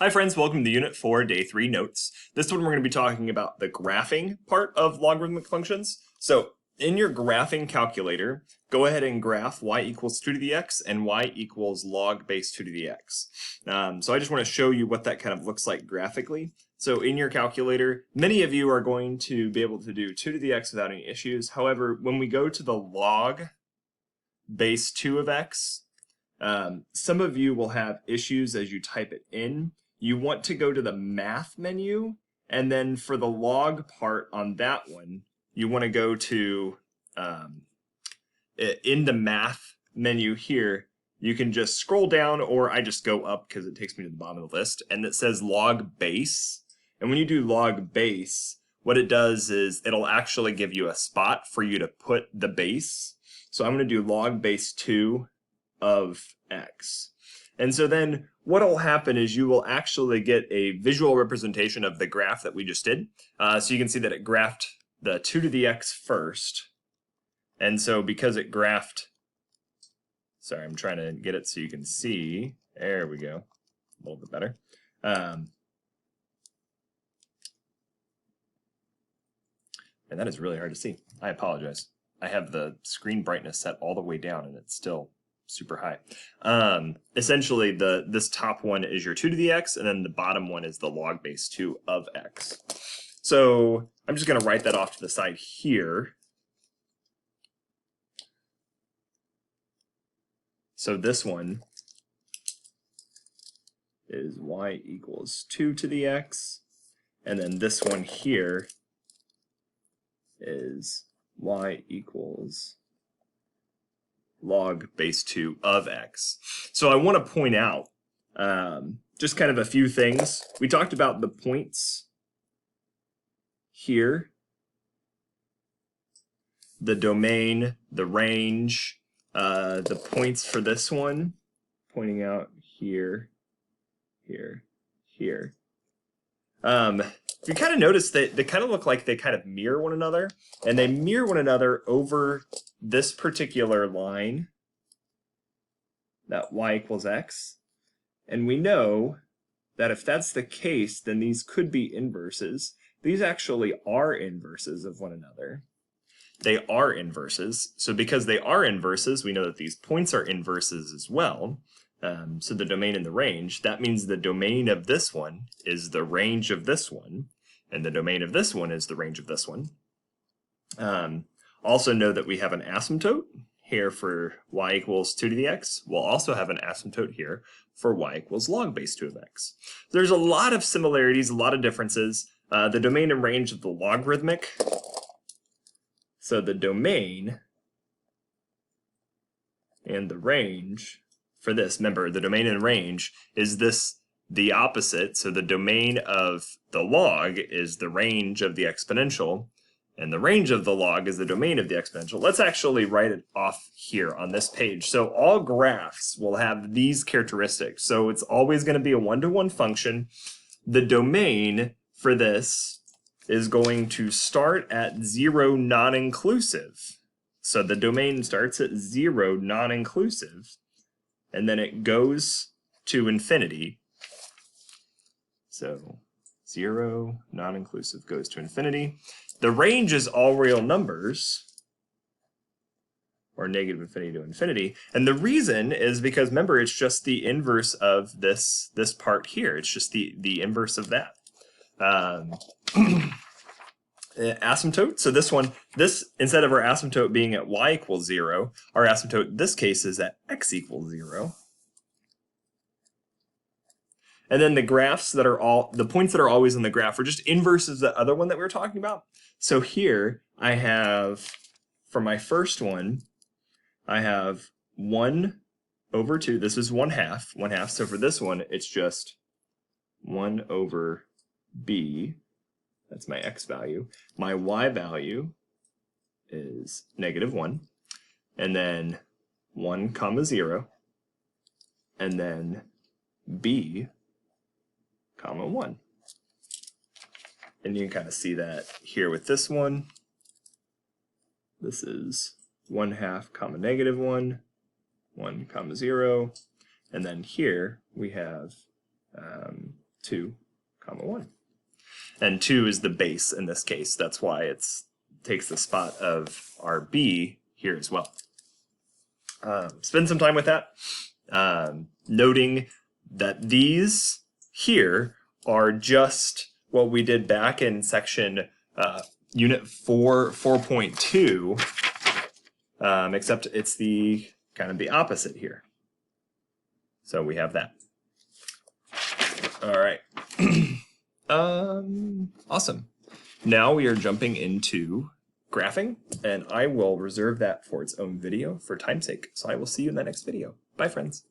Hi friends, welcome to Unit 4, Day 3 Notes. This one we're going to be talking about the graphing part of logarithmic functions. So in your graphing calculator, go ahead and graph y equals 2 to the x and y equals log base 2 to the x. So I just want to show you what that kind of looks like graphically. So in your calculator, many of you are going to be able to do 2 to the x without any issues. However, when we go to the log base 2 of x, some of you will have issues as you type it in. You want to go to the math menu, and then for the log part on that one, you want to go to, in the math menu here, you can just scroll down, or I just go up because it takes me to the bottom of the list, and it says log base. And when you do log base, what it does is it'll actually give you a spot for you to put the base. So I'm going to do log base 2 of x. And so then what will happen is you will actually get a visual representation of the graph that we just did. So you can see that it graphed the 2 to the x first. And so because it graphed, sorry, I'm trying to get it so you can see. There we go. A little bit better. And that is really hard to see. I apologize. I have the screen brightness set all the way down and it's still super high. Essentially, this top one is your 2 to the x, and then the bottom one is the log base 2 of x. So I'm just going to write that off to the side here. So this one is y equals 2 to the x, and then this one here is y equals log base 2 of x. So I want to point out just kind of a few things. We talked about the points here, the domain, the range, the points for this one, pointing out here, here, here. If you kind of notice that they kind of look like they kind of mirror one another, and they mirror one another over this particular line, that y equals x. And we know that if that's the case, then these could be inverses. These actually are inverses of one another. They are inverses. So because they are inverses, we know that these points are inverses as well. So the domain and the range, that means the domain of this one is the range of this one, and the domain of this one is the range of this one. Also know that we have an asymptote here for y equals 2 to the x. We'll also have an asymptote here for y equals log base 2 of x. There's a lot of similarities, a lot of differences. The domain and range of the logarithmic. So the domain and the range for this, remember, the domain and range is the opposite. So the domain of the log is the range of the exponential, and the range of the log is the domain of the exponential. Let's actually write it off here on this page. So all graphs will have these characteristics. So it's always going to be a one-to-one function. The domain for this is going to start at 0 non-inclusive. So the domain starts at 0 non-inclusive, and then it goes to infinity. So 0 non-inclusive goes to infinity. The range is all real numbers, or negative infinity to infinity. And the reason is because, remember, it's just the inverse of this part here. It's just the inverse of that. Asymptote, so this instead of our asymptote being at y equals 0, our asymptote in this case is at x equals 0. And then the graphs that are the points that are always in the graph are just inverses of the other one that we were talking about. So here I have, for my first one, I have 1 over 2. This is 1/2. So for this one, it's just 1 over b. That's my x value. My y value is -1. And then 1 comma 0. And then b comma 1. And you can kind of see that here with this one. This is 1/2 comma -1, 1 comma 0. And then here we have 2, comma 1. And 2 is the base in this case. That's why it takes the spot of our b here as well. Spend some time with that, noting that these here are just what we did back in section unit 4.2, except it's the kind of the opposite here. So we have that. All right. Awesome. Now we are jumping into graphing, and I will reserve that for its own video for time's sake. So I will see you in the next video. Bye, friends.